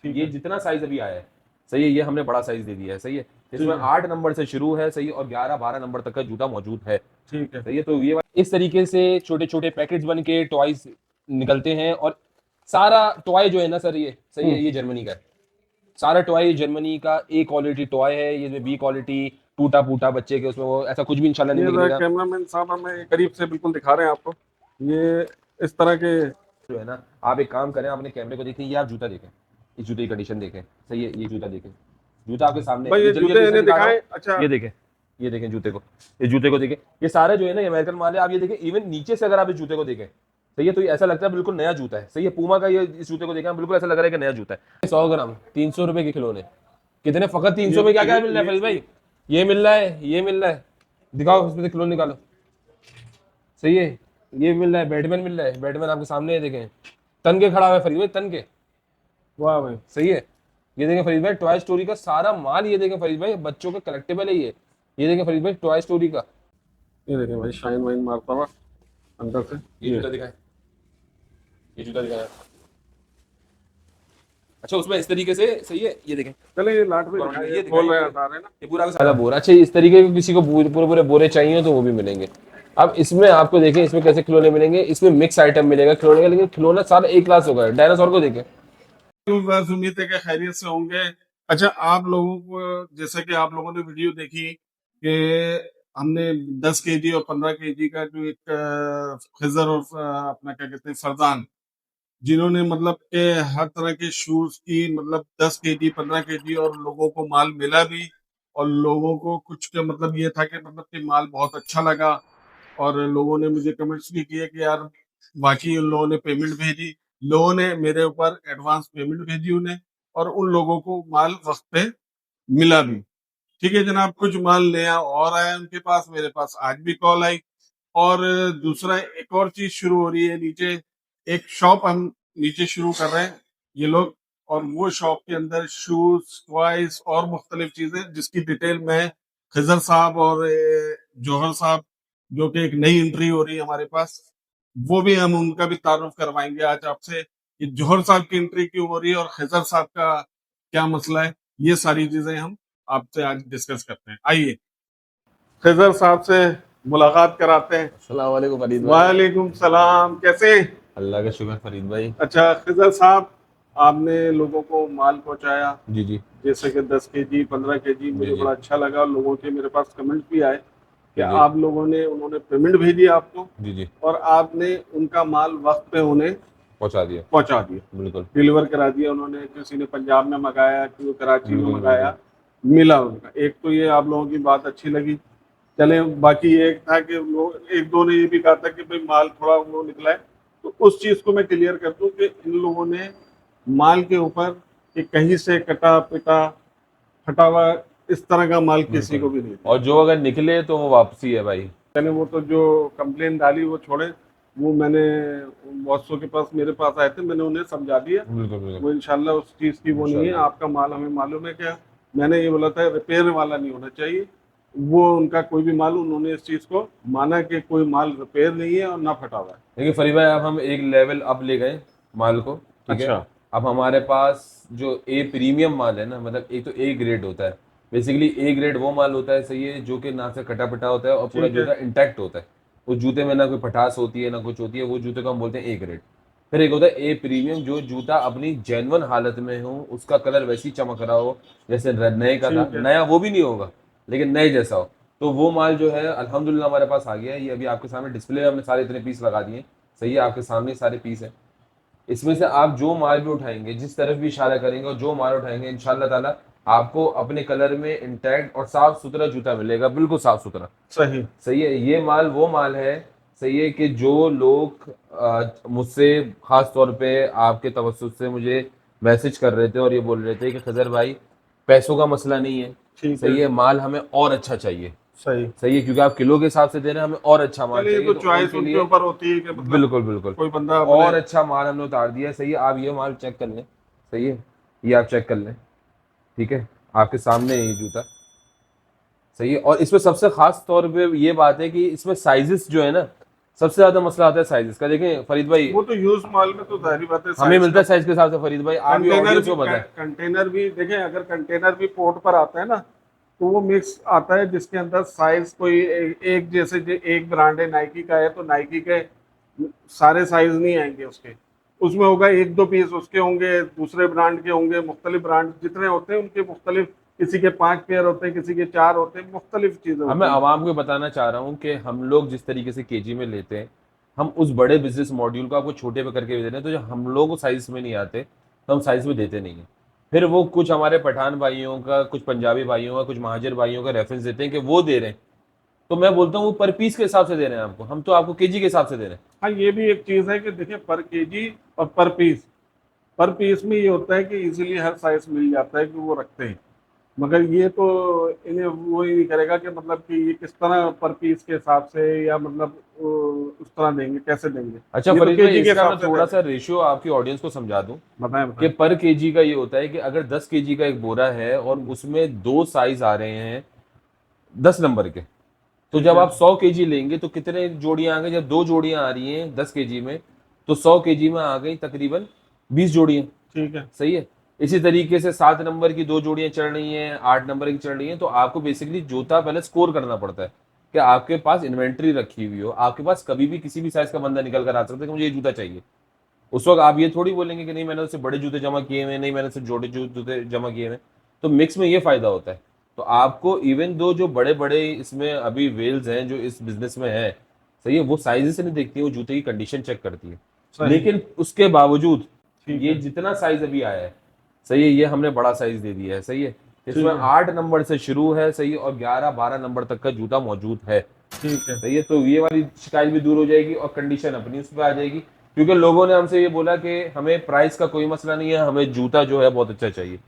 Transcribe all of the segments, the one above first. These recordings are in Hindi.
ये जितना साइज अभी आया है, सही है, ये हमने बड़ा साइज दे दिया है, सही है। इसमें 8 नंबर से शुरू है, सही है, और 11-12 नंबर तक का जूता मौजूद है, ठीक है। सही है। तो ये इस तरीके से छोटे छोटे पैकेट्स बन के टॉयज निकलते हैं, और सारा टॉय जो है ना सर, ये सही है, ये जर्मनी का है। सारा टॉय जर्मनी का ए क्वालिटी टॉय है, ये बी क्वालिटी टूटा फूटा बच्चे के उसमें वो ऐसा कुछ भी इंशाल्लाह नहीं ये निकलेगा। कैमरामैन साहब हमें करीब से बिल्कुल दिखा रहे हैं आपको, ये इस तरह के। जो है ना, आप एक काम करें, अपने कैमरे को देखें, ये आप जूता देखें, इस जूते की कंडीशन देखें, सही है, ये जूता देखें, जूता आपके सामने है, भाई ये ये जल्दी जूते जल्दी से इन्हें दिखा रहा दिखाएं। हूँ। अच्छा। ये देखें, ये देखें जूते को, ये जूते को देखें, ये सारा जो है ना ये अमेरिकन माल है। आप ये देखें, इवन नीचे से अगर आप इस जूते को देखें, सही है, तो ये ऐसा लगता है बिल्कुल नया जूता है, सही है। पूमा का ये इस जूते को देखा बिल्कुल ऐसा लग रहा है कि नया जूता है। 100 ग्राम 300 रुपए के खिलौने, कितने, फकत 300 में क्या क्या मिल रहा है फरीद भाई? ये मिल रहा है, ये मिल रहा है, दिखाओ उसमें से खिलौने निकालो, सही है। ये मिल रहा है, बैटमैन मिल रहा है, बैटमैन आपके सामने है, देखें, तन के खड़ा हुआ है फरीद भाई, तन के, वाह भाई। सही है। ये देखें फरीद भाई, टॉय स्टोरी का सारा माल, ये देखें फरीद भाई, बच्चों का कलेक्टिबल है ये देखें फरीद भाई, टॉय स्टोरी का। ये देखें भाई, शाइन वाइन मारता हुआ अंदर से। ये जूता दिखाए, ये जूता दिखाया, अच्छा उसमें इस तरीके से, सही है, ये देखें, चले ये लाट में ये दिखाइए, दिखाइए, खोल रहे हैं, बता रहे हैं ना। ये पूरा का सारा बोरा। अच्छा इस तरीके के किसी को पूरे पूरे बोरे चाहिए तो वो भी मिलेंगे। अब इसमें आपको देखें, इसमें कैसे खिलौने मिलेंगे, इसमें मिक्स आइटम मिलेगा खिलौने का, लेकिन खिलौना सारा एक क्लास होगा। डायनासोर को देखें, बस उम्मीद है कि खैरियत से होंगे। अच्छा, आप लोगों को, जैसे कि आप लोगों ने वीडियो देखी कि हमने 10 केजी और 15 केजी का जो एक खिजर और अपना क्या कहते हैं फरजान, जिन्होंने मतलब के हर तरह के शूज की मतलब 10 केजी 15 केजी, और लोगों को माल मिला भी, और लोगों को कुछ का मतलब ये था कि मतलब कि माल बहुत अच्छा लगा, और लोगों ने मुझे कमेंट्स भी किए कि यार बाकी उन लोगों ने पेमेंट भेजी, लोगों ने मेरे ऊपर एडवांस पेमेंट भेजी उन्हें, और उन लोगों को माल वक्त पे मिला भी। ठीक है जनाब, कुछ माल नया और आया उनके पास, मेरे पास आज भी कॉल आई। और दूसरा एक और चीज शुरू हो रही है नीचे, एक शॉप हम नीचे शुरू कर रहे हैं ये लोग, और वो शॉप के अंदर शूज टॉयज और मुख्तलिफ चीजें, जिसकी डिटेल मैं खिजर साहब और जौहर साहब, जो कि एक नई एंट्री हो रही है हमारे पास, वो भी हम उनका भी तारुफ करवाएंगे आज आपसे कि जौहर साहब की एंट्री क्यों हो रही है और खिजर साहब का क्या मसला है। ये सारी चीजें हम आपसे आज डिस्कस करते हैं। आइए खिजर साहब से मुलाकात कराते हैं। अस्सलाम वालेकुम फरीद भाई। वालेकुम सलाम, कैसे हैं? अल्लाह का शुक्र फरीद भाई। अच्छा खिजर साहब, आपने लोगों को माल पहुंचाया, जी जी जैसे कि 10 केजी 15 केजी, जी मुझे जी बड़ा अच्छा लगा। लोगों के मेरे पास कमेंट भी आए कि जी आप लोगों ने, उन्होंने पेमेंट भेजी आपको, जी जी, और आपने उनका माल वक्त पे उन्हें पहुंचा दिया, पहुंचा दिया, बिल्कुल डिलीवर करा दिया। उन्होंने, किसी ने पंजाब में मंगाया, किसी ने कराची में बिल्कुल बिल्कुल। मंगाया, मिला उनका। एक तो ये आप लोगों की बात अच्छी लगी। चले, बाकी एक था कि लोग, एक दो ने ये भी कहा था कि भाई माल थोड़ा वो निकला है, तो उस चीज को मैं क्लियर कर दूं कि इन लोगों ने माल के ऊपर कि कहीं से कटा पिटा फटा हुआ इस तरह का माल किसी बिल्कुल, को भी नहीं और दिया। जो अगर निकले तो वो वापसी है भाई। मैंने वो तो जो कंप्लेन डाली वो छोड़े, वो मैंने बॉसों के पास, मेरे पास आए थे, मैंने उन्हें समझा दिया। बिल्कुल बिल्कुल, वो इंशाल्लाह उस चीज़ की वो नहीं है। इंशाल्लाह। आपका माल हमें मालूम है, क्या मैंने ये बोला था, रिपेयर वाला नहीं होना चाहिए। वो उनका कोई भी माल, उन्होंने इस चीज़ को माना कि कोई माल रिपेयर नहीं है और ना फटा हुआ है। देखिए फरीद भाई, अब हम एक लेवल अप ले गए माल को, ठीक है। अच्छा। अब हमारे पास जो ए प्रीमियम माल है ना, मतलब एक तो ए ग्रेड होता है, बेसिकली ए ग्रेड वो माल होता है, सही है, जो कि ना से कटा पटा होता है और पूरा ठीक है। जूता इंटैक्ट होता है। उस जूते में ना कोई पटास होती है ना कुछ होती है, वो जूते को हम बोलते हैं ए ग्रेड। फिर एक होता है ए प्रीमियम, जो जूता अपनी जेन्युइन हालत में हो, उसका कलर वैसे ही चमक रहा हो जैसे नए का था, ठीक है। नया वो भी नहीं होगा लेकिन नए जैसा हो। तो वो माल जो है अल्हम्दुलिल्लाह हमारे पास आ गया है। ये अभी आपके सामने डिस्प्ले में हमने सारे इतने पीस लगा दिए, सही है, आपके सामने सारे पीस हैं। इसमें से आप जो माल भी उठाएंगे, जिस तरफ भी इशारा करेंगे और जो माल उठाएंगे, इंशाल्लाह ताला आपको अपने कलर में इंटैक्ट और साफ सुथरा जूता मिलेगा, बिल्कुल साफ सुथरा, सही। सही है। ये माल वो माल है, सही है, कि जो लोग मुझसे खास तौर पे आपके तवज्जुह से मुझे मैसेज कर रहे थे और ये बोल रहे थे कि खजर भाई, पैसों का मसला नहीं है, ठीक है। सही है, माल हमें और अच्छा चाहिए, सही। सही है, क्योंकि आप किलो के हिसाब से दे रहे हैं, हमें और अच्छा माल चलिए, ये चाहिए, तो तो चॉइस उनके उनके लिए ऊपर होती है कि मतलब बिल्कुल बिल्कुल कोई बंदा बोले। और अच्छा माल हमने उतार दिया है, सही है। आप ये माल चेक कर लें, सही है, ये आप चेक कर लें, ठीक है, आपके सामने है ये जूता, सही है। और इसमें सबसे खास तौर पे ये बात है कि इसमें साइजेस जो है ना, सबसे ज्यादा मसला आता है साइजेस का। देखें फरीद भाई, वो तो यूज माल में तो जाहिर बात है हमें size मिलता है साइज के हिसाब से। फरीद भाई आप ये कंटेनर ऑडियंस भी को बताएं। कंटेनर भी देखें, अगर कंटेनर भी पोर्ट पर आता है ना, तो वो मिक्स आता है जिसके अंदर साइज कोई एक जैसे एक ब्रांड है नाइकी का है, तो नाइकी के सारे साइज नहीं आएंगे उसके, उसमें होगा एक दो पीस उसके होंगे, दूसरे ब्रांड के होंगे, मुख्तलिफ ब्रांड जितने होते हैं उनके मुख्तलिफ, किसी के 5 पेयर होते हैं, किसी के 4 होते हैं, मुख्तलिफ चीजें अब मैं होती हैं। आवाम को बताना चाह रहा हूँ कि हम लोग जिस तरीके से केजी में लेते हैं, हम उस बड़े बिजनेस मॉड्यूल को आपको छोटे पे करके भी दे रहे हैं। तो जो हम लोग को साइज में नहीं आते तो हम साइज में देते नहीं हैं। फिर वो कुछ हमारे पठान भाइयों का, कुछ पंजाबी भाइयों का, कुछ महाजर भाइयों का रेफरेंस देते हैं कि वो दे रहे हैं। तो मैं बोलता हूँ वो पर पीस के हिसाब से दे रहे हैं आपको, हम तो आपको केजी के हिसाब से दे रहे हैं। हाँ, ये भी एक चीज है कि देखिए पर केजी और पर पीस में ये होता है कि इजीली हर साइज मिल जाता है कि वो रखते हैं, मगर ये तो इन्हें वो ही नहीं करेगा कि मतलब कि ये किस तरह पर पीस के हिसाब से, या मतलब उस तरह देंगे, कैसे देंगे। अच्छा ये तो फरीद भाई, केजी के इसका मैं हिसाब से दे थोड़ा रहे सा रेशियो आपकी ऑडियंस को समझा दूं हैं। बताएं कि बताएं। पर केजी का ये होता है कि अगर 10 केजी का एक बोरा है और हम्म, उसमें 2 साइज आ रहे हैं 10 नंबर के, तो ठीक जब है। आप 100 केजी लेंगे तो कितने जोड़ियां आ गई? जब 2 जोड़ियां आ रही हैं 10 केजी में, तो 100 केजी में आ गई तकरीबन 20 जोड़ियां। ठीक है। सही है। इसी तरीके से 7 नंबर की 2 जोड़ियां चल रही हैं, 8 नंबर की चल रही हैं। तो आपको बेसिकली जूता पहले स्कोर करना पड़ता है कि आपके पास इन्वेंट्री रखी हुई हो, आपके पास कभी भी किसी भी साइज का बंदा निकल कर आ सकता है कि मुझे ये जूता चाहिए। उस वक्त आप ये थोड़ी बोलेंगे कि नहीं मैंने उससे बड़े जूते जमा किए हुए, नहीं मैंने उससे छोटे जूते जमा किए हुए। तो मिक्स में ये फायदा होता है। तो आपको इवन दो जो बड़े बड़े इसमें अभी वेल्स हैं जो इस बिजनेस में है, सही है, वो साइज से नहीं देखती है, वो जूते की कंडीशन चेक करती है। सही। लेकिन उसके बावजूद ठीक ये है। जितना साइज अभी आया है, सही है, ये हमने बड़ा साइज दे दिया है। सही है। इसमें ठीक है। 8 नंबर से शुरू है, सही है, और 11-12 नंबर तक का जूता मौजूद है। ठीक है। सही है। तो ये वाली शिकायत भी दूर हो जाएगी और कंडीशन अपनी उस पर आ जाएगी। क्योंकि लोगों ने हमसे ये बोला कि हमें प्राइस का कोई मसला नहीं है, हमें जूता जो है बहुत अच्छा चाहिए।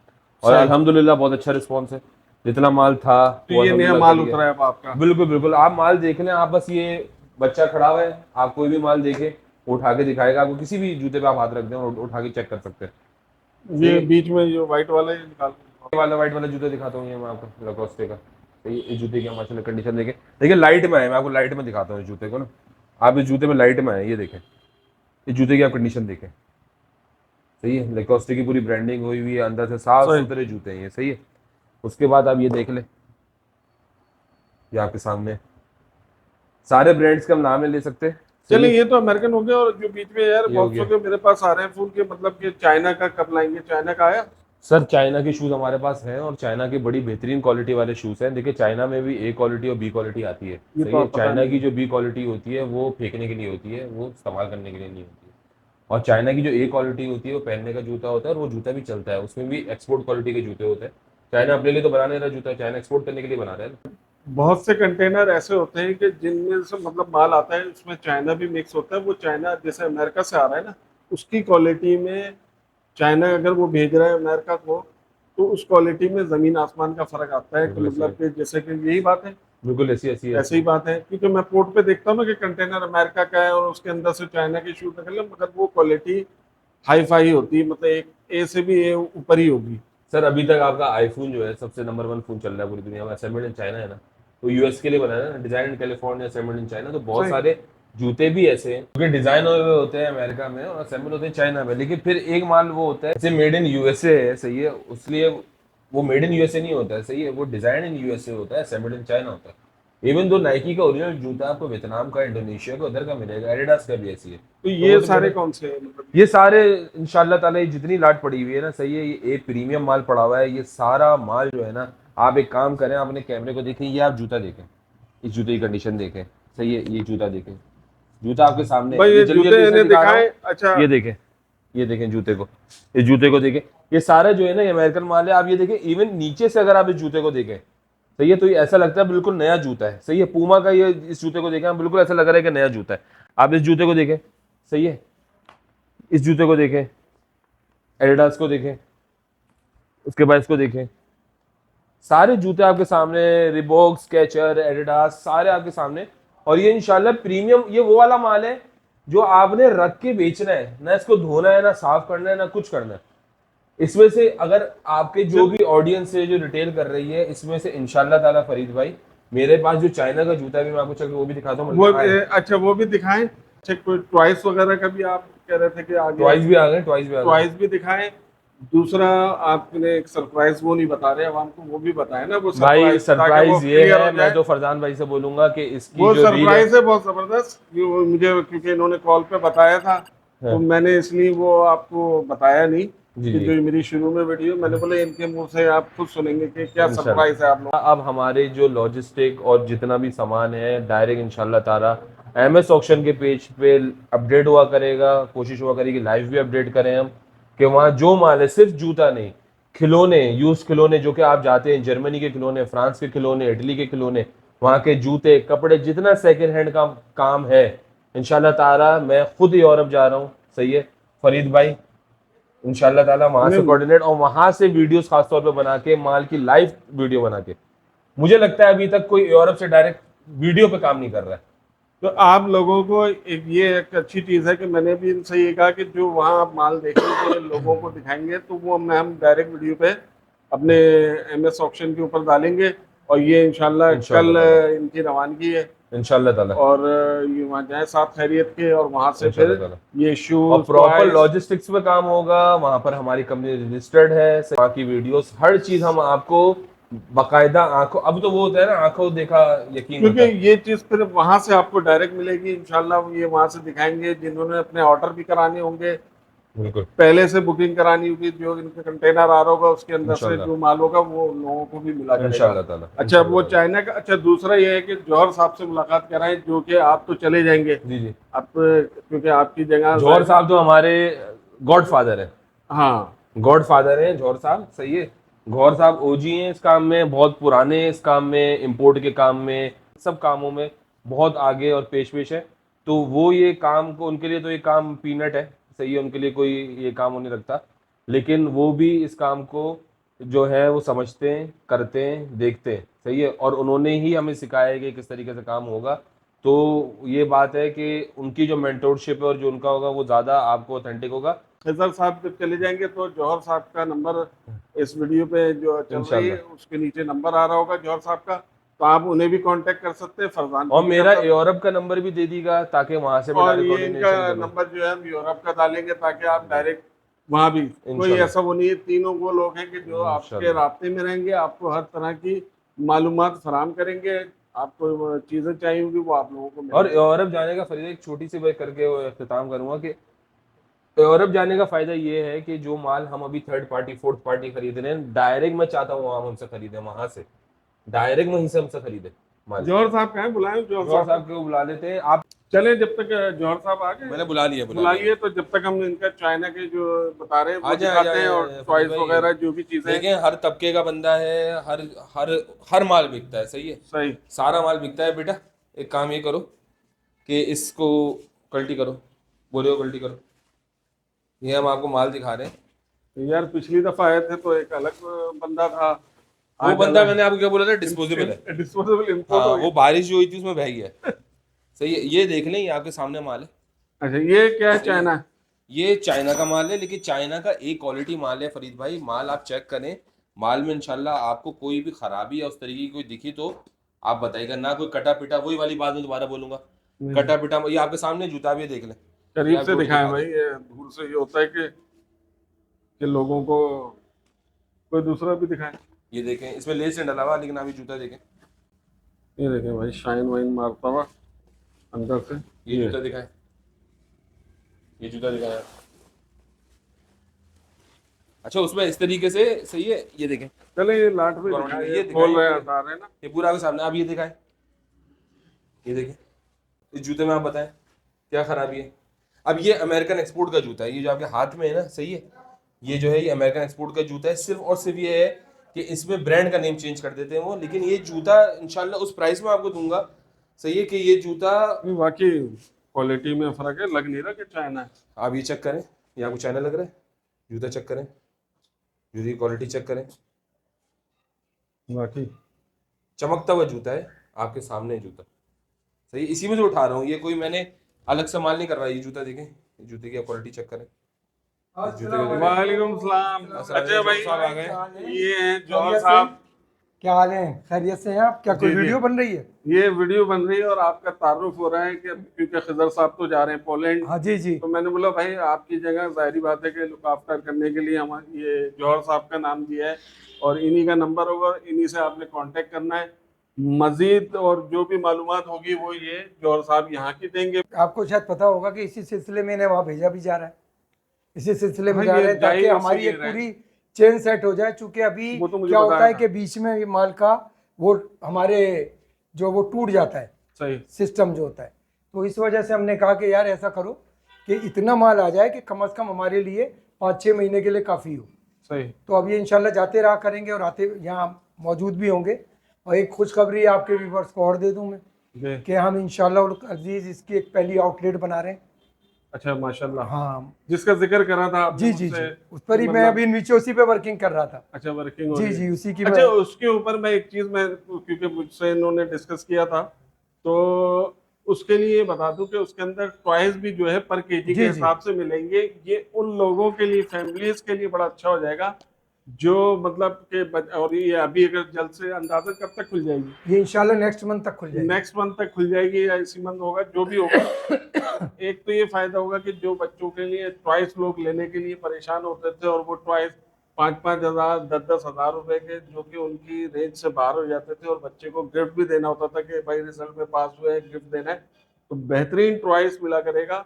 और सही। अल्हम्दुलिल्लाह बहुत अच्छा रिस्पॉन्स है। जितना माल था तो वो ये नया अल्हम्दुलिल्लाह कर माल लिया। उतरा है अब आपका। बिल्कुल बिल्कुल, आप माल देख लें। आप बस ये बच्चा खड़ा हुआ है, आप कोई भी माल देखें, वो उठा के दिखाएगा आपको। किसी भी जूते पे आप हाथ रख दें और उठा के चेक कर सकते हैं। सही ये है। बीच में जो व्हाइट वाला है, ये निकाल। ये वाला वाइट वाला जूता दिखाता हूँ, ये मैं आपको लकोस्टे का। तो ये जूते की माशाल्लाह कंडीशन देखें। देखिए लाइट में है, मैं आपको लाइट में दिखाता हूँ इस जूते को ना। आप इस जूते में लाइट में है, ये देखें। इस जूते की आप कंडीशन देखें। सही है। लेकोस्टे की पूरी ब्रांडिंग हुई हुई है, अंदर से साफ सही। सुथरे जूते हैं ये। सही है। उसके बाद आप ये देख लें, ये आपके सामने सारे ब्रांड्स के हम नाम ले सकते हैं। सही चलिए, है। ये तो अमेरिकन हो गया, और जो बीच में यार ये हो बहुत सौ गया। के मेरे पास आ रहे हैं फोन के, मतलब कि चाइना का कब लाएंगे, चाइना का आया। सर चाइना के शूज़ हमारे पास हैं और चाइना की बड़ी बेहतरीन क्वालिटी वाले शूज़ हैं। देखिए चाइना में भी ए क्वालिटी और बी क्वालिटी आती है। ये सही तो है। आप पता चाइना नहीं की है। जो बी क्वालिटी होती है वो फेंकने के लिए होती है, वो इस्तेमाल करने के लिए नहीं होती है। और चाइना की जो ए क्वालिटी होती है वो पहनने का जूता होता है और वो जूता भी चलता है। उसमें भी एक्सपोर्ट क्वालिटी के जूते होते हैं। चाइना अपने लिए तो बना नहीं रहा जूता, चाइना एक्सपोर्ट करने के लिए बना रहा है ना। बहुत से कंटेनर ऐसे होते हैं कि जिनमें से मतलब माल आता है, उसमें चाइना भी मिक्स होता है। वो चाइना जैसे अमेरिका से आ रहा है ना, उसकी क्वालिटी में चाइना अगर वो भेज रहा है अमेरिका को, तो उस क्वालिटी में जमीन आसमान का फर्क आता है। कि बिल्कुल ऐसी मतलब है। कि जैसे कि यही बात है, बिल्कुल ऐसी ऐसी ऐसे ऐसी ही है। बात है, क्योंकि मैं पोर्ट पे देखता हूँ ना कि कंटेनर अमेरिका का है और उसके अंदर से चाइना की शूट निकल, मगर वो क्वालिटी हाई फाई होती है, मतलब एक ए से भी ए ऊपर ही होगी। सर अभी तक आपका आईफोन जो है सबसे नंबर 1 फोन चल रहा है पूरी दुनिया में, असेंबल्ड इन चाइना है ना। तो यूएस के लिए बना है ना, design in California, assembled in China. तो बहुत सही। सारे जूते भी ऐसे हैं क्योंकि डिजाइन हुए हुए होते हैं अमेरिका में और असेंबल होते हैं चाइना में, लेकिन फिर एक माल वो होता है जैसे मेड इन यूएसए है। सही है। इसलिए वो मेड इन यूएसए नहीं होता है। सही है। वो डिजाइन इन यूएसए होता है, असेंबल्ड इन चाइना होता है। इवन दो नाइकी का ओरिजिनल जूता आपको वियतनाम का, इंडोनेशिया का, उधर का मिलेगा। एडिडास का भी ऐसी है। तो तो ये वो तो सारे बड़े, कौन से हैं मतलब ये सारे इंशाल्लाह ताला ये जितनी लाट पड़ी हुई है ना, सही है, ये एक प्रीमियम माल पड़ा हुआ है। ये सारा माल जो है ना, आप एक काम करें, आप अपने कैमरे को देखें, ये आप जूता देखें, इस जूते की कंडीशन देखें। सही है। ये जूता देखें, जूता आपके सामने भाई, है, ये ये जल्दी जूते जल्दी से इन्हें दिखा रहा हूँ। दिखाएं। अच्छा। ये देखें, ये देखें जूते को, इस जूते को देखें। ये सारा जो है ना, ये अमेरिकन माल है। आप ये देखें, इवन नीचे से अगर आप इस जूते को देखें, सही है, तो ये ऐसा लगता है बिल्कुल नया जूता है। सही है। पूमा का ये इस जूते को देखें, बिल्कुल ऐसा लग रहा है कि नया जूता है। आप इस जूते को देखें। सही है। इस जूते को देखें, एडिडास को देखें, उसके बाद इसको देखें। सारे जूते आपके सामने, रिबॉक, स्केचर, एडिडास, सारे आपके सामने। और ये इंशाल्लाह प्रीमियम, ये वो वाला माल है जो आपने रख के बेचना है ना, इसको धोना है ना, साफ करना है ना, कुछ करना है। इसमें से अगर आपके जो भी ऑडियंस है जो रिटेल कर रही है, इसमें से इंशाल्लाह ताला फरीद भाई मेरे पास जो चाइना का जूता है भी मैं आपको चल के वो भी दिखाता हूँ। वो अच्छा वो भी दिखाएं। अच्छा कोई ट्वाइस वगैरह का भी आप कह रहे थे कि आगे ट्वाइस भी आ गए, ट्वाइस भी आ गए। ट्वाइस भी दिखाएं। दूसरा आपने एक सरप्राइज वो नहीं बता रहे अब हमको, वो भी बताया ना वो भाई सरप्राइज, ताकि वो सरप्राइज ये क्लियर हो है, मैं जाए। तो फरजान भाई से बोलूंगा कि इसकी वो जो रील है, सरप्राइज है बहुत जबरदस्त, मुझे क्योंकि इन्होंने कॉल पे बताया था, तो हाँ, मैंने इसलिए वो आपको बताया नहीं जी कि जी, जो मेरी शुरू में वीडियो मैंने बोले इनके मुंह से आप खुद सुनेंगे कि क्या सरप्राइज है आप लोग। इंशाल्लाह अब हमारे जो लॉजिस्टिक और जितना भी सामान है डायरेक्ट इंशाल्लाह ताला MS ऑक्शन के पेज पे अपडेट हुआ करेगा। कोशिश हुआ करेगी लाइव भी अपडेट करें हम, कि वहाँ जो माल है, सिर्फ जूता नहीं, खिलौने, यूज खिलौने, जो कि आप जाते हैं जर्मनी के खिलौने, फ्रांस के खिलौने, इटली के खिलौने, वहाँ के जूते, कपड़े, जितना सेकंड हैंड का काम है, इंशाल्लाह ताला मैं खुद यूरोप जा रहा हूँ, सही है फरीद भाई, इंशाल्लाह ताला वहां से नहीं, कोऑर्डिनेट और वहां से वीडियोस खास तौर पे बना के, माल की लाइव वीडियो बना के, मुझे लगता है अभी तक कोई यूरोप से डायरेक्ट वीडियो पे काम नहीं कर रहा है। तो आप लोगों को एक अच्छी चीज़ है कि मैंने भी इनसे ये कहा कि जो वहाँ आप माल देखेंगे लोगों को दिखाएंगे, तो वो हम डायरेक्ट वीडियो पे अपने MS ऑक्शन के ऊपर डालेंगे। और ये इंशाल्लाह इंशाल्लाह कल ताला, इनकी रवानगी है, इंशाल्लाह ताला, और ये वहाँ जाए साथ खैरियत के, और वहाँ से इंशाल्लाह फिर ताला। ये और शूज प्रॉपर टॉयज। लॉजिस्टिक्स पे काम होगा, वहां पर हमारी कंपनी रजिस्टर्ड है, वहाँ की वीडियोस, हर चीज हम आपको बाकायदा आंखों, अब तो वो होता है ना, आंखों देखा यकीन क्योंकि होता है। ये चीज़ फिर वहाँ से आपको डायरेक्ट मिलेगी इंशाल्लाह, ये वहाँ से दिखाएंगे जिन्होंने अपने ऑर्डर भी कराने होंगे, बिल्कुल, पहले से बुकिंग करानी होगी, जो इनका कंटेनर आ रहा होगा उसके अंदर से इंशाल्लाह, जो माल होगा वो लोगों को भी मिला करेगा। इंशाल्लाह ताला, अच्छा इंशाल्लाह वो ताला। चाइना का, अच्छा दूसरा ये है कि जौहर साहब से मुलाकात कराएं, जो कि आप तो चले जाएंगे, जी जी, आप क्योंकि आपकी जगह जौहर साहब तो हमारे गॉड फादर है, हाँ। गॉड फादर हैं जौहर साहब, सही है। गौहर साहब ओजी हैं इस काम में, बहुत पुराने हैं इस काम में, इंपोर्ट के काम में, सब कामों में बहुत आगे और पेश है। तो वो ये काम को, उनके लिए तो ये काम पीनट है, सही है, उनके लिए कोई ये काम होने लगता, लेकिन वो भी इस काम को जो है वो समझते हैं, करते हैं, देखते हैं, सही है, और उन्होंने ही हमें सिखाया है कि किस तरीके से काम होगा। तो ये बात है कि उनकी जो मेंटोरशिप है और जो उनका होगा वो ज़्यादा आपको ऑथेंटिक होगा। खिजर साहब जब चले जाएंगे तो जौहर साहब का नंबर इस वीडियो पे जो चल रही है इंशाल्लाह, उसके नीचे नंबर आ रहा होगा जौहर साहब का, तो आप उन्हें भी कांटेक्ट कर सकते हैं, फरजान को और भी कर मेरा सकते। यूरोप का नंबर भी दे दीगा ताकि वहां से मैं और डायरेक्ट ये इनका कोऑर्डिनेशन करूं। नंबर जो है हम यूरोप का डालेंगे, ताकि आप डायरेक्ट वहाँ भी, कोई इंशाल्लाह, ऐसा वो नहीं है, तीनों वो लोग हैं कि जो आपके इंशाल्लाह। रास्ते में रहेंगे, आपको हर तरह की मालूमात फराहम करेंगे, आपको वो चीज़ें चाहिए होंगी वो आप लोगों को और मिलेंगी। यूरोप जाने का फरीदा, एक छोटी सी बात करके वो इख्तिताम करूंगा कि यूरोप जाने का फायदा ये है कि जो माल हम अभी थर्ड पार्टी, फोर्थ पार्टी खरीद रहे हैं, डायरेक्ट मैं चाहता हूँ हम हमसे खरीदें, वहां से डायरेक्ट वहीं से हमसे खरीदें माल। जौहर साहब कहाँ हैं, बुलाएं जौहर जौहर साहब साहब को। को बुला लेते हैं आप। चलें जब तक जौहर साहब आ गए, मैंने बुला लिया, बुला लिया। बुलाइए, तो जब तक हम इनका चाइना के जो बता रहे हैं आ वो जाए, आ दिखाते हैं, और जाए फरीद टॉयज भाई, वगैरह जो भी चीज़ें हैं। देखें हर तबके का बंदा है, हर हर हर माल बिकता है, सही है, सही। सारा माल बिकता है बेटा। एक काम ये करो कि इसको कल्टी करो, बोले हो कल्टी करो, ये हम आपको माल दिखा रहे हैं। यार पिछली दफा आए थे तो एक अलग बंदा था, वो आज बंदा अलग मैंने आपको क्या बोला था, डिस्पोजेबल है। डिस्पोजेबल इम्पोर्ट हाँ, हो वो गया। बारिश जो हुई थी उसमें बह गया है। सही है, ये देख लें, ये आपके सामने माल है, अच्छा ये क्या है, सही है। चाइना? ये चाइना का माल है, लेकिन चाइना का एक क्वालिटी माल है फरीद भाई, माल आप चेक करें, माल में इंशाल्लाह आपको कोई भी खराबी या उस तरीके की कोई दिखी तो आप बताइएगा, ना कोई कटा पिटा, वही वाली बात मैं दोबारा बोलूंगा, कटा पिटा, ये आपके सामने जूता भी है, देख लें, ये करीब आप से जोड़ के दिखाएं दिखा भाई, दें। ये दूर से ये होता है कि लोगों को कोई दूसरा भी दिखाएं। ये देखें, इसमें लेस नहीं डला हुआ, लेकिन आप ये जूता देखें, ये देखें भाई, शाइन वाइन मारता हुआ अंदर से। ये जूता दिखाएं, ये जूता दिखाएं। अच्छा, उसमें इस तरीके से, सही है, ये देखें, चले ये लाट में गवर्नमेंट दिखाएं, में ये ये खोल रहे हैं, दिखाएं, हटा रहे हैं ना। ये पूरा आपके सामने, आप ये दिखाएं, ये देखें, इस जूते में आप बताएं क्या खराबी है। अब ये अमेरिकन एक्सपोर्ट का जूता है, ये जो आपके हाथ में है ना, सही है, ये जो है ये अमेरिकन एक्सपोर्ट का जूता है, सिर्फ और सिर्फ ये है कि इसमें ब्रांड का नेम चेंज कर देते हैं वो, लेकिन ये जूता इंशाल्लाह उस प्राइस में आपको दूंगा, सही है, कि ये जूता नहीं, बाकी क्वालिटी में फर्क है, लग नहीं रहा कि चाइना है। आप ये चेक करें, ये आपको चाइना लग रहा है, जूता चेक करें, जूते की क्वालिटी चेक करें, बाकी चमकता हुआ जूता है, आपके सामने है जूता, सही है, इसी में से उठा रहा हूँ, ये कोई मैंने अलग से माल नहीं करवाया। ये जूता देखें, ये जूते की क्वालिटी चेक करें, इस जूते को देखें। वालेकुम सलाम। अस्सलाम अच्छा वालेकुम, भाई, साहब आ गए। ये हैं जौहर साहब, क्या हाल है? खैरियत से हैं आप? क्या कोई जी, जी। वीडियो बन रही है? ये वीडियो बन रही है और आपका तारुफ हो रहा है कि क्योंकि खिजर साहब तो जा रहे हैं पोलैंड। हाँ जी जी। तो मैंने बोला भाई आपकी जगह जाहिर बात है कि लुक आफ्टर करने के लिए हम ये जौहर साहब का नाम दिया है और इन्हीं का नंबर होगा, इन्हीं से आपने कांटेक्ट करना है। मजीद और जो भी मालूमात होगी वो ये जौहर साहब यहाँ की देंगे। आपको शायद पता होगा कि इसी सिलसिले में इन्हें वहाँ भेजा भी जा रहा है, इसी सिलसिले में हाँ, जा ये रहे हैं जा ही ताकि हमारी इसीलिए एक रहे हैं। पूरी चेन सेट हो जाए। चूंकि अभी वो तो मुझे क्या होता बताया है था। कि बीच में ये माल का वो हमारे जो वो टूट जाता है, सही सिस्टम जो होता है। तो इस वजह से हमने कहा कि यार ऐसा करो कि इतना माल आ जाए कि कम से कम हमारे लिए 5-6 महीने के लिए काफ़ी हो। सही। तो अब ये इंशाल्लाह जाते रहा करेंगे और आते यहाँ मौजूद भी होंगे। और एक खुशखबरी आपके व्यूवर्स को और दे दूं मैं जी। कि हम इंशाल्लाह अजीज इसकी एक पहली आउटलेट बना रहे हैं। अच्छा माशाल्लाह। हाँ जिसका जिक्र करा था आपने जी जी मुझसे, जी, उस पर ही मैं मतलब अभी नीचे उसी पे वर्किंग कर रहा था। अच्छा वर्किंग हो जी रही है। जी, उसी की अच्छा मैं उसके ऊपर मैं एक चीज मैं क्योंकि मुझसे इन्होंने डिस्कस किया था तो उसके लिए बता दूं कि उसके अंदर टॉयज भी जो है पर केजी के जी जी हिसाब से मिलेंगे। ये उन लोगों के लिए फैमिलीज के लिए बड़ा अच्छा हो जाएगा जो मतलब के और ये अभी अगर जल्द से अंदाजा कब तक खुल जाएगी? ये इंशाल्लाह नेक्स्ट मंथ तक खुल जाएगी। नेक्स्ट मंथ तक खुल जाएगी या इसी मंथ होगा जो भी होगा। एक तो ये फायदा होगा कि जो बच्चों के लिए टॉयज लोग लेने के लिए परेशान होते थे और वो टॉयज 5-5 हज़ार 10-10 हज़ार रुपए के जो कि उनकी रेंज से बाहर हो जाते थे और बच्चे को गिफ्ट भी देना होता था कि भाई रिजल्ट में पास हुए गिफ्ट देना है। तो बेहतरीन टॉयज मिला करेगा।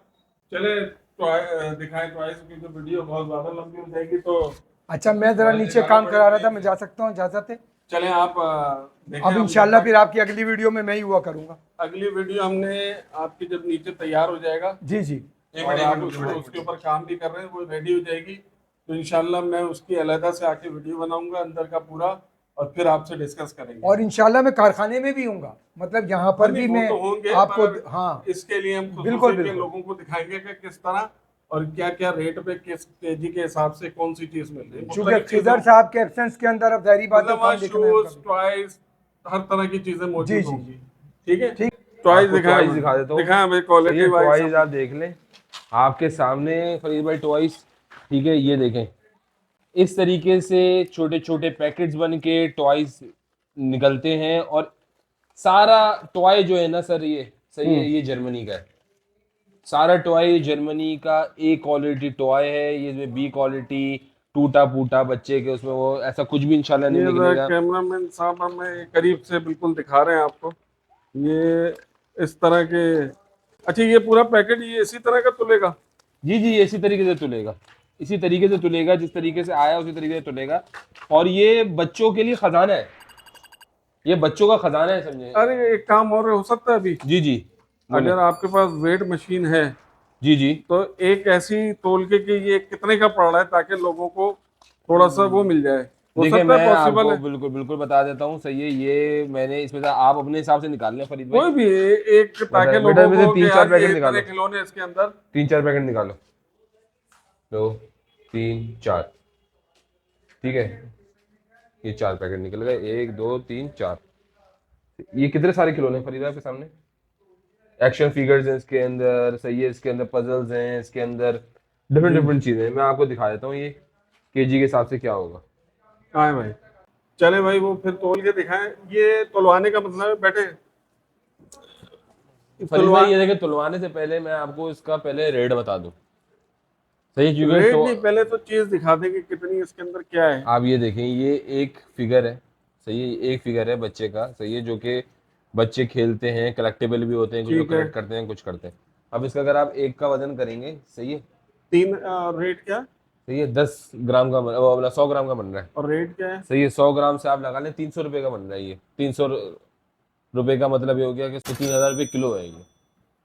चले टॉय दिखाएं टॉयज की, तो वीडियो बहुत ज्यादा लंबी हो जाएगी। तो अच्छा, मैं जरा नीचे काम करा रहा था, मैं जा सकता हूँ इजाजत है? चलें आप देखें। अब हम इंशाल्लाह जब फिर आपकी अगली वीडियो में मैं ही हुआ करूंगा। तक अगली वीडियो हमने आपकी जब नीचे तैयार हो जाएगा जी जी। और आप उसके ऊपर काम भी कर रहे हैं वो रेडी हो जाएगी तो इंशाल्लाह मैं उसकी अलहदा से आके वीडियो बनाऊंगा अंदर का पूरा और फिर आपसे डिस्कस करेंगे। और इंशाल्लाह मैं कारखाने में भी हूँगा, मतलब यहाँ पर नहीं, भी वो मैं तो होंगे आपको पर हाँ इसके लिए हम बिल्कुल खुसूसी के बिल्कुल। लोगों को दिखाएंगे कि किस तरह और क्या क्या रेट पे किस केजी के हिसाब से कौन सी चीज मिल रही है। चूंकि मुख्तलिफ चीजें खिजर साहब के एब्सेंस के अंदर अब जाहिर बात है मतलब वहाँ कौन देखना है शूज उनका। टॉयज हर तरह की चीजें जी मौजूद जी होंगी। ठीक है ठीक। टॉयज आपको दिखाएं टॉयज दिखा देता हूँ। दिखाएं भाई सही क्वालिटी है, वाइज टॉयज आप देख लें आपके सामने फरीद भाई टॉयज। ठीक है, ये देखें इस तरीके से छोटे छोटे पैकेट्स बन के टॉयज निकलते हैं और सारा टॉय जो है ना सर, ये सही है, ये जर्मनी का है। सारा टॉय जर्मनी का ए क्वालिटी टॉय है। ये बी क्वालिटी टूटा फूटा बच्चे के उसमें वो ऐसा कुछ भी इंशाल्लाह नहीं ये निकलेगा। कैमरामैन साहब हमें करीब से बिल्कुल दिखा रहे हैं आपको। ये इस तरह के अच्छा ये पूरा पैकेट ये इसी तरह का तुलेगा। जी जी, ये इसी तरीके से तुलेगा, इसी तरीके से तुलेगा, जिस तरीके से आया उसी तरीके से तुलेगा। और ये बच्चों के लिए खजाना है, ये बच्चों का खजाना है, समझे। अरे एक काम और हो सकता है अभी जी जी बोले। अगर आपके पास वेट मशीन है जी जी तो एक ऐसी तोल के कि ये कितने का पड़ रहा है ताकि लोगों को थोड़ा सा वो मिल जाए। हो देखिए, सकता है मैं पॉसिबल आपको है बिल्कुल बिल्कुल बता देता हूँ। सही है, ये मैंने इसमें से आप अपने हिसाब से निकाल लें फरीद भाई। कोई भी एक ताकि बेटा लोगों इसमें से को कि तीन चार यार ये पैकेट इतने निकालो, खिलौने इसके अंदर। 3-4 पैकेट निकालो। 2 3 4, ठीक है, ये 4 पैकेट निकल गए। 1 2 3 4। ये कितने सारे खिलौने फरीदा आपके सामने। एक्शन फिगर्स हैं इसके अंदर, सही है, इसके अंदर पजल्स हैं, इसके अंदर डिफरेंट जी डिफरेंट चीजें हैं। मैं आपको दिखा देता हूँ ये केजी के हिसाब से क्या होगा। हाँ भाई चले भाई वो फिर तोल के दिखाएं। ये तुलवाने का मतलब है बैठे फरीद तुलवा भाई, ये देखें, तुलवाने से पहले मैं आपको इसका पहले रेट बता दूं। सही है, क्योंकि रेट तो नहीं पहले तो चीज दिखा दे कि कितनी इसके अंदर क्या है। आप ये देखें, ये एक फिगर है। सही है, एक फिगर है बच्चे का। सही है, जो कि बच्चे खेलते हैं, कलेक्टेबल भी होते हैं, कुछ लोग ठीक है कलेक्ट करते हैं, कुछ करते हैं। अब इसका अगर आप एक का वजन करेंगे, सही है, तीन रेट क्या सही है, 10 ग्राम का वो वाला 100 ग्राम का बन रहा है। और रेट क्या है? सही है, 100 ग्राम से आप लगा लें 300 रुपये का बन रहा है। ये 300 रुपये का मतलब ये हो गया कि 3000 रुपये किलो है ये।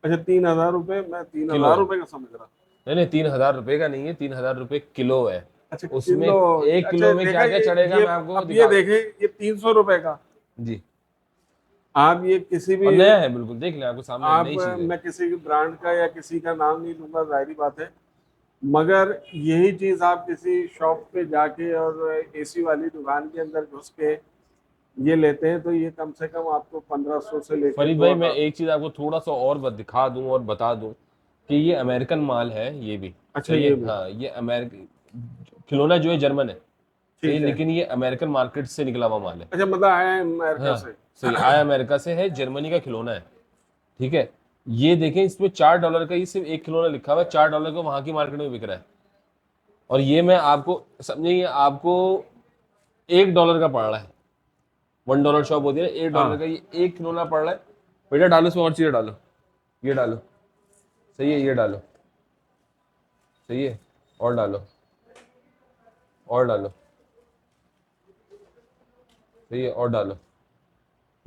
अच्छा 3,000 रुपए मैं तीन किलो हजार है, रुपए का समझ रहा। नहीं नहीं, 3000 रुपये का नहीं है, 3000 रुपये किलो है। अच्छा उसमें किलो। 1 अच्छा किलो में देखा क्या क्या चढ़ेगा ये मैं आपको अब ये दिखा। देखें ये 300 रुपए का। जी, आप ये किसी और भी नया है बिल्कुल, देख लें, आपको सामने आप नई चीज है। मैं किसी भी ब्रांड का या किसी का नाम नहीं लूंगा जाहिर बात है मगर यही चीज आप किसी शॉप पे जाके और एसी वाली दुकान के अंदर घुस के ये लेते हैं तो ये कम से कम आपको 1500 से लेकर फरीद भाई, मैं 2,000। एक चीज आपको थोड़ा सा और दिखा दूं और बता दूं कि ये अमेरिकन माल है, ये भी। अच्छा सही है, ये भी हाँ, ये अमेरिकन खिलौना जो है जर्मन है। सही है, ठीक है। लेकिन ये अमेरिकन मार्केट से निकला हुआ माल है। अच्छा, मतलब आया है अमेरिका हाँ से। सही, आया अमेरिका से है, जर्मनी का खिलौना है। ठीक है, ये देखें इसमें $4 का, ये सिर्फ एक खिलौना लिखा हुआ है, $4 का वहां की मार्केट में बिक रहा है। और ये मैं आपको समझे, ये आपको $1 का पड़ रहा है। $1 शॉप होती है ना, $1 का ये एक खिलौना पड़ रहा है। बेटा डालो इसमें और चीजें डालो, ये डालो, सही है, ये डालो, सही है, और डालो, और डालो, सही है, और डालो।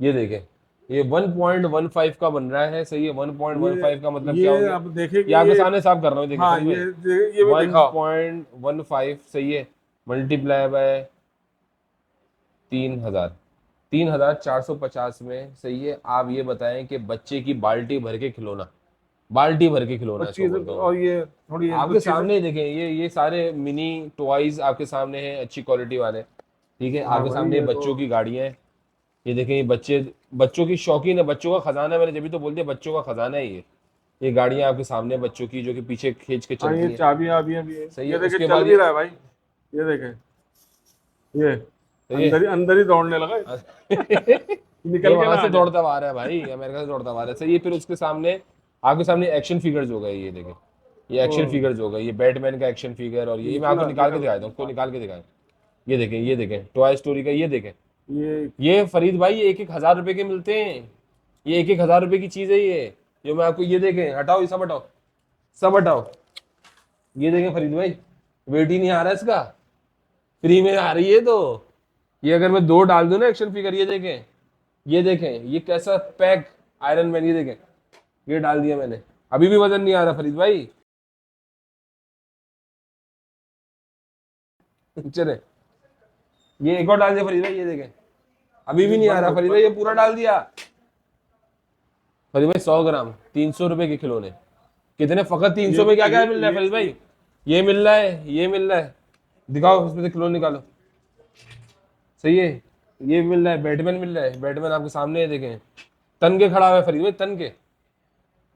ये देखें, ये 1.15 का बन रहा है। सही है, 1.15 का मतलब क्या हो ये गया? आप देखें कि ये आपके सामने साफ कर रहा हूँ, देखिए हाँ, फरीद ये भी भाई, दिखाओ। 1.15, सही है, मल्टीप्लाई बाय 3000, 3450 में। सही है, आप ये बताएं कि बच्चे की बाल्टी भर के खिलौना, बाल्टी भर के खिलौना और इसको चीजें बोलता हूँ मैं। और ये थोड़ी एक दो आपके चीजें। सामने ही देखें, ये सारे मिनी टॉयज आपके सामने हैं, अच्छी क्वालिटी वाले। ठीक है, हाँ आपके भाई, सामने ये ये बच्चों तो की गाड़ियां हैं। ये देखें, ये बच्चे, बच्चों की शौकीन है, बच्चों का खजाना है, मैंने जब भी तो बोल दिया बच्चों का खजाना है ये गाड़ियां आपके सामने बच्चों की, जो कि पीछे खींच के हाँ, ये चलती हैं। चाबियां अभी अभी है। सही ये है, देखे उसके चल बाद भी ये, रहा है भाई। ये देखे, ये तो ये अंदर ही दौड़ने लगा। ये निकल के ना वहां आ से जाए। दौड़ता आ रहा है भाई, अमेरिका से दौड़ता आ रहा है। सही है, फिर उसके सामने, आपके सामने एक्शन फिगर्स हो गए, ये देखें, ये ओ, एक्शन फिगर्स हो गए, ये बैटमैन का एक्शन फिगर, और ये मैं आपको निकला निकाल के निकल दिखाता हूँ, उसको निकाल के दिखाएं। ये देखें टॉय स्टोरी का, ये देखें, ये ये फरीद भाई ये 1,000 रुपए के मिलते हैं। ये 1,000 रुपए की चीज है ये, जो मैं आपको, ये देखें, हटाओ, ये सब हटाओ, सब हटाओ। ये देखें फरीद भाई, वेट ही नहीं आ रहा है इसका, फ्री में आ रही है। तो ये अगर मैं 2 डाल दूं ना एक्शन फिगर, ये देखें, ये देखें, ये कैसा पैक आयरन मैन, ये देखें, ये डाल दिया मैंने, अभी भी वजन नहीं आ रहा फरीद भाई। चले, ये एक और डाल दिया फरीद भाई, ये देखें, अभी भी नहीं आ रहा फरीद भाई, ये पूरा डाल दिया फरीद भाई। 100 ग्राम, 300 रुपए के खिलौने, कितने, फकत 300 में क्या क्या मिल रहा है फरीद भाई? ये मिल रहा है, ये मिल रहा है, दिखाओ इसमें से खिलौने निकालो। सही है, ये मिल रहा है, बैटमैन मिल रहा है, बैटमैन आपके सामने है, देखें, तन के खड़ा हुआ है फरीद भाई, तन के।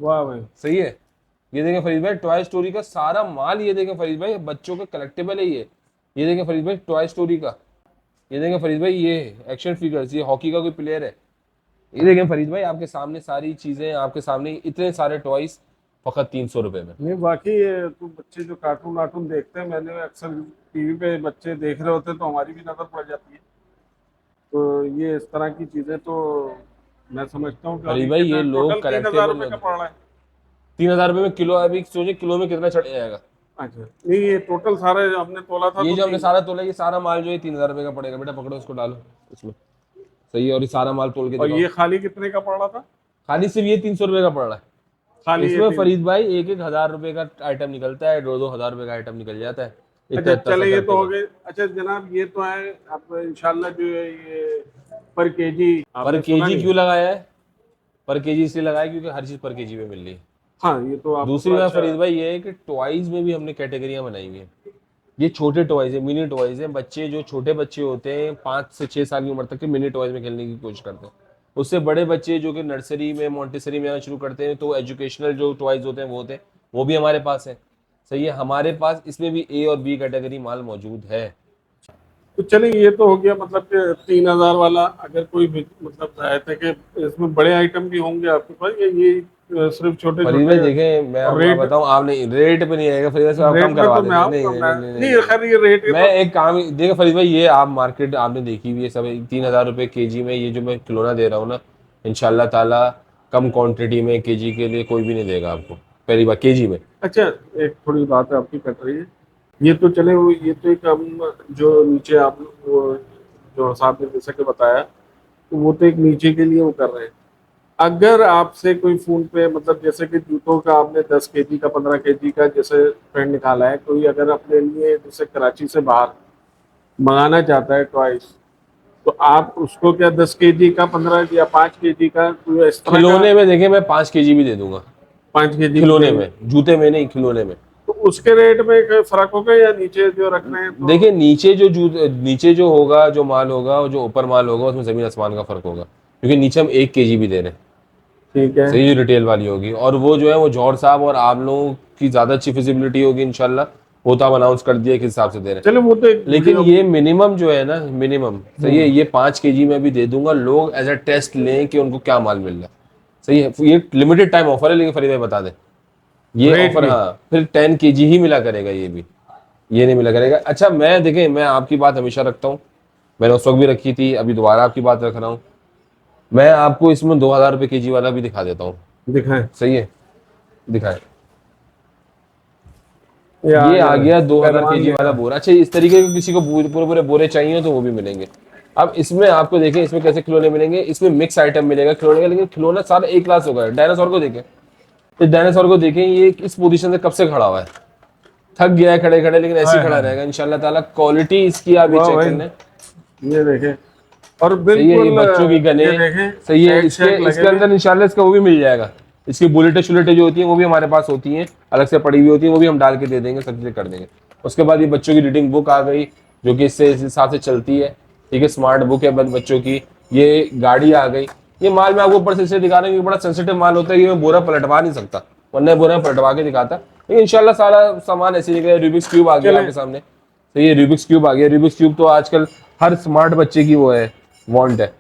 वाह भाई। सही है, ये देखें फरीद भाई, टॉय स्टोरी का सारा माल, ये देखें फरीद भाई, बच्चों का कलेक्टेबल है ये देखें फरीद भाई, टॉय स्टोरी का। ये देखें फरीद भाई, ये एक्शन फिगर्स, ये हॉकी का कोई प्लेयर है। ये देखें फरीद भाई, आपके सामने सारी चीजें, आपके सामने इतने सारे टॉयज, फकत 300 रुपए में। नहीं, बाकी ये तो बच्चे जो कार्टून वार्टून देखते हैं, मैंने अक्सर टीवी पे बच्चे देख रहे होते हैं तो हमारी भी नजर पड़ जाती है। तो ये इस तरह की चीजें तो मैं समझता हूँ कि, और फरीद ये भाई, कितना ये लोग टोटल 3,000 कलेक्टेबल रुपए का लोग, पड़ रहा है? 3,000 रुपए में किलो, अभी सोचिए किलो में कितना चढ़ जाएगा। अच्छा, नहीं ये टोटल सारे हमने तोला था ये तो जो हमने 3। सारा तोला, ये सारा माल जो है 3,000 रुपए का पड़ेगा। बेटा पकड़ो, इसको डालो इसमें, सही है, और ये सारा माल तोल के और दिखाओ। ये खाली कितने का पड़ रहा था? खाली सिर्फ ये 300 रुपए का पड़ रहा है। खाली ये इसमें 3। फरीद भाई 1,000 रुपए का आइटम निकलता है, 2,000 रुपए का आइटम निकल जाता है, इतना अच्छा इतना सा चले, ये तो हो कलेक्टेबल। गए। अच्छा जनाब, ये तो है अब इंशाल्लाह जो है ये पर केजी पर आपने सुना केजी नहीं? क्यों लगाया है? पर केजी इसलिए लगाया क्योंकि हर चीज पर केजी में मिल रही है। हाँ, ये तो आपको दूसरी तो बात अच्छा। फरीद भाई ये है कि टॉयज में भी हमने कैटेगरियां बनाई हुई हैं। ये छोटे टॉयज है, मिनी टॉयज है, बच्चे जो छोटे बच्चे होते हैं 5 से 6 साल की उम्र तक के मिनी टॉयज में खेलने की कोशिश करते हैं। उससे बड़े बच्चे जो कि नर्सरी में, मॉन्टेसरी में आना शुरू करते हैं, तो एजुकेशनल जो टॉयज होते हैं वो होते हैं, वो भी हमारे पास है। सही है, हमारे पास इसमें भी ए और बी कैटेगरी माल मौजूद है। तो चले, ये तो हो गया मतलब कि 3,000 वाला। अगर कोई भी मतलब चाहते कि इसमें बड़े आइटम भी होंगे आपके पास, या ये सिर्फ छोटे फरीद भाई छोटे? देखें, मैं और आपको रेट, बताऊं, आप नहीं, रेट पे नहीं आएगा फरीद भाई, आप रेट कम में करवा तो मैं देंगे। नहीं आऊंगा। नहीं मैं नहीं नहीं, नहीं, खैर ये रेट के मैं तो एक काम, देखो फरीद भाई, ये आप मार्केट आपने देखी हुई है सब, 3,000 रुपए केजी में ये जो मैं खिलौना दे रहा हूँ ना, इंशाल्लाह ताला कम क्वांटिटी में केजी के लिए कोई भी नहीं देगा आपको, पहली बार केजी में। अच्छा। एक थोड़ी बात आपकी कट रही है। ये तो चले, वो ये तो एक हम जो नीचे आप वो जो साहब ने जैसे कि बताया, तो वो तो एक नीचे के लिए वो कर रहे हैं। अगर आपसे कोई फोन पे मतलब जैसे कि जूतों का आपने 10 केजी का 15 केजी का जैसे फ्रेंड निकाला है, कोई अगर अपने लिए जैसे कराची से बाहर मंगाना चाहता है टॉयज, तो आप उसको क्या 10 केजी का 15 या 5 केजी का कोई इस तरह का? खिलौने में देखें, मैं 5 केजी भी दे दूंगा, 5 केजी खिलौने में, जूते में नहीं, खिलौने में। तो उसके रेट में कोई फर्क होगा या नीचे जो रख रहे हैं तो? देखिए नीचे जो होगा, जो माल होगा, जो ऊपर माल होगा, उसमें जमीन आसमान का फर्क होगा, क्योंकि नीचे हम 1 केजी भी दे रहे हैं। ठीक है। सही, जो रिटेल वाली होगी, और वो जो है वो जौहर साहब और आप लोगों की ज्यादा अच्छी फिजिबिलिटी होगी इंशाल्लाह, वो तो आप अनाउंस कर दिए किस हिसाब से दे रहे हैं। चलो वो तो एक लेकिन ये मिनिमम जो है ना, मिनिमम सही है, ये 5 केजी में भी दे दूंगा, लोग एज अ टेस्ट लें कि उनको क्या माल मिल रहा है। सही है, ये लिमिटेड टाइम ऑफर है, लेकिन फरीद भाई बता दें ये Rate ऑफर, भी। हाँ फिर 10 केजी ही मिला करेगा, ये भी ये नहीं मिला करेगा। अच्छा मैं देखें, मैं आपकी बात हमेशा रखता हूँ, मैंने उस वक्त भी रखी थी, अभी दोबारा आपकी बात रख रहा हूँ। मैं आपको इसमें 2000 रुपये केजी वाला भी दिखा देता हूँ। दिखाएं। सही है, दिखाएं। ये ये आ गया 2000 पहलवान केजी लेगा। वाला बोरा। अच्छा इस तरीके के किसी को पूरे पूरे बोरे चाहिए तो वो भी मिलेंगे। अब इसमें आपको देखें, इसमें कैसे खिलौने मिलेंगे, इसमें मिक्स आइटम मिलेगा खिलौने का, लेकिन खिलौना सारा एक क्लास होगा। डायनासोर को देखें, इस डायनासोर को देखें, ये इस पोजीशन से कब से खड़ा हुआ है, थक गया है खड़े खड़े, लेकिन ऐसे ही खड़ा रहेगा इंशाल्लाह ताला। क्वालिटी इसकी आप ये वाह चेक भाई, कर लें। ये देखें, और सही है, ये बिल्कुल बच्चों की गने, ये देखें, सही है। टैग इसके शैग लगे इसके हुए। अंदर इंशाल्लाह इसका वो भी मिल जाएगा, इसकी बुलेटें शुलेटें जो होती हैं वो भी हमारे पास होती हैं, अलग से पड़ी हुई होती हैं, वो भी हम डाल के दे देंगे, सब चीजें कर देंगे। उसके बाद ये बच्चों की रीडिंग बुक आ गई, जो कि इससे इस हिसाब से चलती है, ठीक है, स्मार्ट बुक है बच्चों की। ये गाड़ी आ गई। ये माल मैं आपको ऊपर से इसलिए दिखा रहा हूँ कि बड़ा सेंसिटिव माल होता है, कि मैं बोरा पलटवा नहीं सकता, वरना बोरा पलटवा के दिखाता, लेकिन इंशाल्लाह सारा सामान ऐसे निकला। रूबिक्स क्यूब आ गया आपके सामने, तो ये रूबिक्स क्यूब आ गया। रूबिक्स क्यूब तो आजकल हर स्मार्ट बच्चे की वो है, वांट है।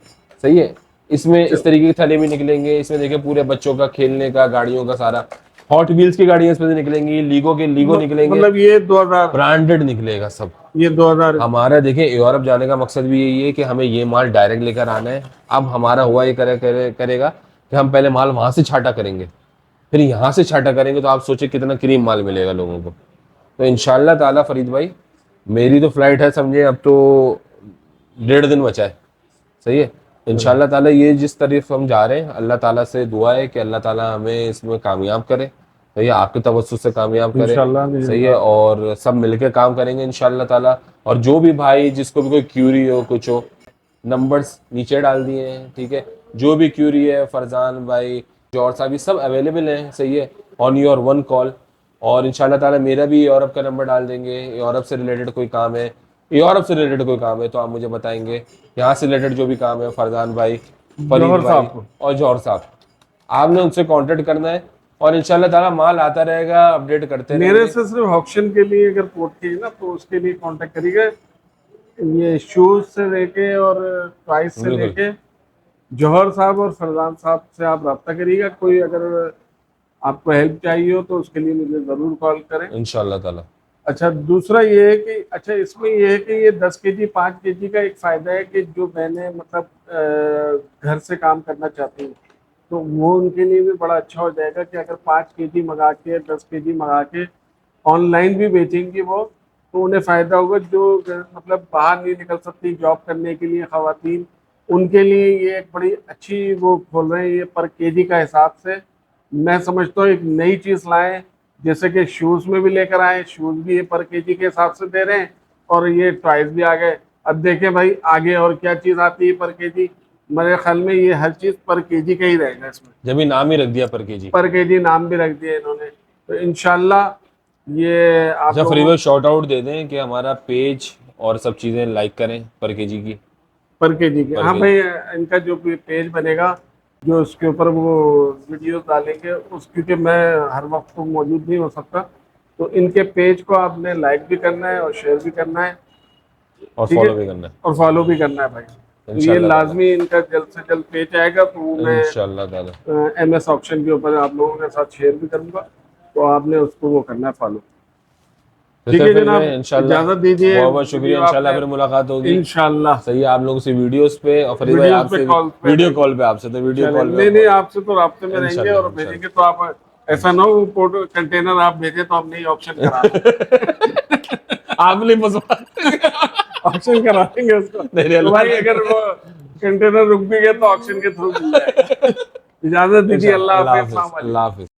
सही है, इसमें इस तरीके के थैले भी निकलेंगे। इसमें देखिए पूरे बच्चों का खेलने का, गाड़ियों का सारा, हॉट व्हील्स की गाड़ियां इसमें से निकलेंगी, लीगो के लीगो निकलेंगे, मतलब ये 2000, ब्रांडेड निकलेगा सब। ये 2000 हमारा देखिए यूरोप जाने का मकसद भी यही है कि हमें ये माल डायरेक्ट लेकर आना है। अब हमारा हुआ ये करेगा कि हम पहले माल वहां से छाटा करेंगे, फिर यहाँ से छाटा करेंगे, तो आप सोचिए कितना क्रीम माल मिलेगा लोगों को। तो इंशाल्लाह ताला फरीद भाई, मेरी तो फ्लाइट है समझे, अब तो 1.5 दिन बचा है। सही है, इंशाल्लाह ताला ये जिस तरफ हम जा रहे हैं, अल्लाह ताला से दुआ है कि अल्लाह ताला हमें इसमें कामयाब करे, सही है, आपके तवज्जुह से कामयाब करे, इंशाल्लाह। सही है, और सब मिलकर काम करेंगे इंशाल्लाह ताला। और जो भी भाई जिसको भी कोई क्यूरी हो, कुछ हो, नंबर्स नीचे डाल दिए हैं, ठीक है, जो भी क्यूरी है, फरजान भाई, जौहर साहब, ये सब अवेलेबल हैं, सही है, ऑन योर वन कॉल। और इंशाल्लाह ताला मेरा भी यूरोप का नंबर डाल देंगे, यूरोप से रिलेटेड कोई काम है, यूरोप से रिलेटेड कोई काम है तो आप मुझे बताएंगे, यहाँ से रिलेटेड जो भी काम है, फरजान भाई, फरीद जौहर भाई साहब को। और जौहर साहब, आपने उनसे कांटेक्ट करना है, और इंशाल्लाह ताला माल आता रहेगा, अपडेट करते मेरे रहेंगे। से सिर्फ ऑप्शन के लिए अगर कोट की ना, तो उसके लिए कांटेक्ट करिएगा। ये शूज से लेके और प्राइस से बिल्कुल। लेके जौहर साहब और फरजान साहब से आप रब्ता करिएगा। कोई अगर आपको हेल्प चाहिए हो तो उसके लिए मुझे जरूर कॉल करें। इंशाल्लाह ताला। अच्छा, दूसरा ये है कि अच्छा इसमें ये है कि ये 10 केजी 5 केजी का एक फ़ायदा है कि जो मैंने मतलब घर से काम करना चाहती हूँ, तो वो उनके लिए भी बड़ा अच्छा हो जाएगा कि अगर 5 केजी मंगा के 10 केजी मंगा के ऑनलाइन भी बेचेंगी वो, तो उन्हें फ़ायदा होगा। जो मतलब बाहर नहीं निकल सकती जॉब करने के लिए ख़वातीन, उनके लिए ये एक बड़ी अच्छी वो खोल रहे हैं ये पर केजी का हिसाब से। मैं समझता हूँ एक नई चीज़ लाएं, जैसे कि शूज़ में भी लेकर आए, शूज़ भी ये पर केजी के हिसाब से दे रहे हैं, और ये टॉयज भी आ गए। अब देखें भाई आगे और क्या चीज़ आती है पर केजी। मेरे ख्याल में ये हर चीज़ पर केजी का ही रहेगा इसमें। जब ही नाम ही रख दिया पर केजी। पर केजी नाम भी रख दिया इन्होंने, तो इंशाल्लाह ये आप अच्छा फरीद लोगों भाई शॉर्ट आउट दे दें कि हमारा पेज और सब चीज़ें लाइक करें पर केजी की। पर केजी के, पर हाँ केजी। भाई इनका जो भी पेज बनेगा, जो उसके ऊपर वो वीडियोस डालेंगे, उस क्योंकि मैं हर वक्त तो मौजूद नहीं हो सकता, तो इनके पेज को आपने लाइक भी करना है और शेयर भी करना है, और ठीक है, फॉलो भी करना है और फॉलो भी करना है भाई। तो ये इंशाल्लाह लाजमी इनका जल्द से जल्द पेज आएगा, तो वो मैं इंशाल्लाह ताला। MS ऑप्शन के ऊपर आप लोगों के साथ शेयर भी करूंगा, तो आपने उसको वो करना है फॉलो। तो ठीक सर है फिर जनाब, मैं इंशाल्लाह इजाजत दीजिए। बहुत बहुत शुक्रिया, वीडियो इंशाल्लाह आपने- फिर मुलाकात होगी इंशाल्लाह। सही है, आप लोगों से वीडियोस पे, और फरीद भाई वीडियोस पे आपसे कॉल पे वीडियो कॉल पे, आपसे तो वीडियो चलें। कॉल नहीं पे नहीं, आपसे तो राब्ते में रहेंगे, इंशाल्लाह, और भेजेंगे तो आप ऐसा ना हो फोटो कंटेनर आप भेजे तो हम नहीं ऑप्शन करा आप नहीं फंसवा ऑप्शन करा देंगे उसको। नहीं, तो अल्लाह भाई अगर वो कंटेनर रुक भी गया तो ऑप्शन के थ्रू मिल जाएगा। इजाजत दीजिए, अल्लाह हाफिज़, अस्सलाम वालेकुम। अल्लाह हाफिज।